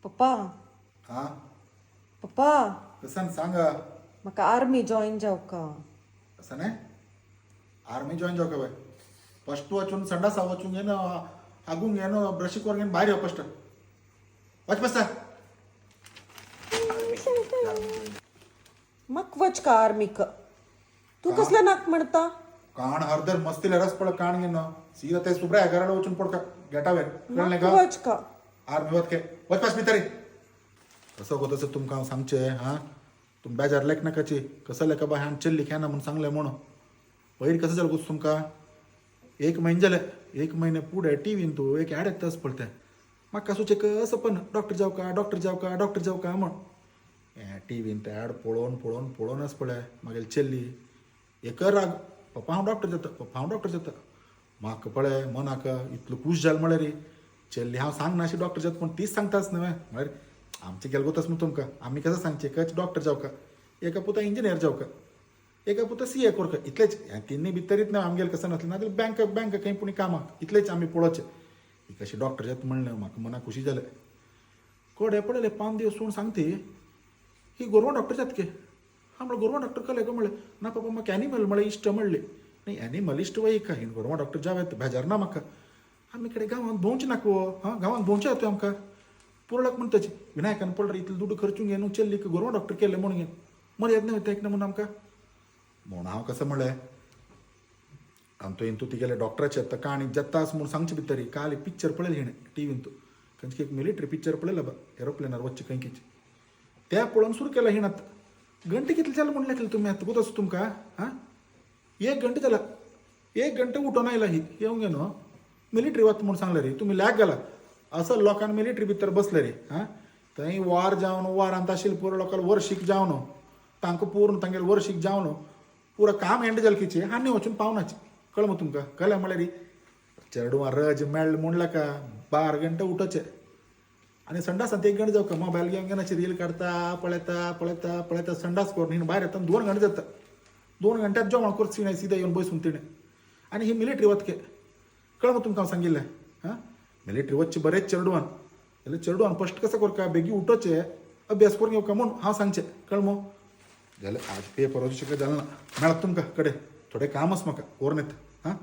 पप्पा हा पप्पा कसं सांगा म्हाका आर्मी जॉईन जावका. असं नाही आर्मी जॉईन जाऊ का बाय फस्ट वचून संडासा वचून घेणं हागून घेणं ब्रशिक वर घेणं बाहेर येऊ फस्ट वच बसा मक वच का आर्मीक तू कसलं नाक म्हणता. कान हरदर मस्तीला रस पड कान घेणं सीधा ते सुब्रा घराला वचून पड का गेटावे कळलं मक का वच का आर्मी वत के वच पास भितरी कसं होतं तसं तुमका सांगचे हा तुम बेजार लेख नकाची कसं लेखा बा ह्यान चल्ली ख्या ना म्हणून सांगलंय म्हणून वैर कसं झालं गुस तुमका 1 महिने झाले 1 महिने पुढे टीव्हीन तू एक ॲड तास पडते मग कसं कसं पण डॉक्टर जाऊ का डॉक्टर जाऊ का डॉक्टर जाऊ का म्हण टीव्हीन ते ॲड पळोवनच पळय मागेल चल्ली एक राग पप्पा हांव डॉक्टर जाता पप्पा हांव डॉक्टर जाता म्हाका पळय मनाक इतलो खूश जाल म्हळ्यार रे चल्ली हांव सांग नाशी डॉक्टर जाता पण तीच सांगताच न्हय म्हळ्यार आमचे गेलगोताच न्हू तुमकां आमी कसं सांगचे कच डॉक्टर जाऊ का एका पुता इंजिनियर जाऊ का एका पुता CA कोर का इतलेच ह्या तिन्ही भितरीत ना आमगेल कसं नसलें ना बँक खंय पुणी कामाक इतलेच आमी पळोवचे ही कशी डॉक्टर जाता म्हणलें म्हाका मनाक खुशी जालें कोडे पडले 5 दिवस सोडून सांगते ही गोरवां डॉक्टर जात के हा म्हणलं गोरवां डॉक्टर कले का म्हणलें ना पापा म्हाका एनिमल म्हणलें इश्ट म्हणले नाही एनिमलिस्ट वय का ही गोरवां डॉक्टर जावेत बेजार ना म्हाका आमी कडेन गांवांत भोंवचे नाका हां गांवांत भोंवचे येता आमकां पुरळक म्हणटाची विनायकान पडलं इतलें दुडू खर्चून घेवन चल्ली गोरवां डॉक्टर केले म्हणून घेवन मर्याद नाही वयता एक ना म्हणून आमकां म्हणून हांव कसं म्हणलें आमचो इंतू ती गेले डॉक्टराचे आतां काणी जत्तास म्हणून सांगचे भितरी काल एक पिक्चर पळयलें हिणें टीव्हीन तू खंयची एक मिलिटरी पिक्चर पळयला बा एरोप्लेनार वच्चे खंयकीचे त्या पळोवन सुरू केला हिणात घंटे कितले जाले म्हणलें केलें तुमी आतां गुतोस तुमकां हां 1 घंटे जाला 1 घंटे उठोन आयला ही येवंक गे न्हू मिलिटरी वता म्हणून सांगलें रे तुमी लॅक गेला असं लोकांनी मिलिटरी भितर बसले रे हां थंय वार जावन वारांत आशिल्ले पुरो लोकांक वर्शीक जावन तांकां पूर्ण तांगेले वर्शीक जावन पुरो काम एंड जालें किचे आनी वचून पावनाचे कळ्ळें मग तुमकां कळ्ळें म्हळ्यार चेडवां रज मेळ्ळें म्हणलें का 12 घंटे उठोवचे आनी संडासांत 1 घंटे जावं का मोबायल घेवन घेवन अशें रील काडता पळयता संडास करून हिण भायर येता 2 घंटे जाता 2 घंट्यात जेवण करची नाही सीधा येवन बसून तिणें आनी ही मिलिटरी वतके कळ्ळें मग तुमकां हांव सांगिल्लें हां मिलिटरी वचचे बरेच चेडवान जाल्यार चेडवान फस्ट कसं करता बेगी उठोवचे अभ्यास करून घेवका म्हूण हांव सांगचें कळ्ळें मग जाल्यार आज पेपर वचूं शकता जालें ना मेळत तुमकां कडेन थोडें काम आसा म्हाका कोरून येता हां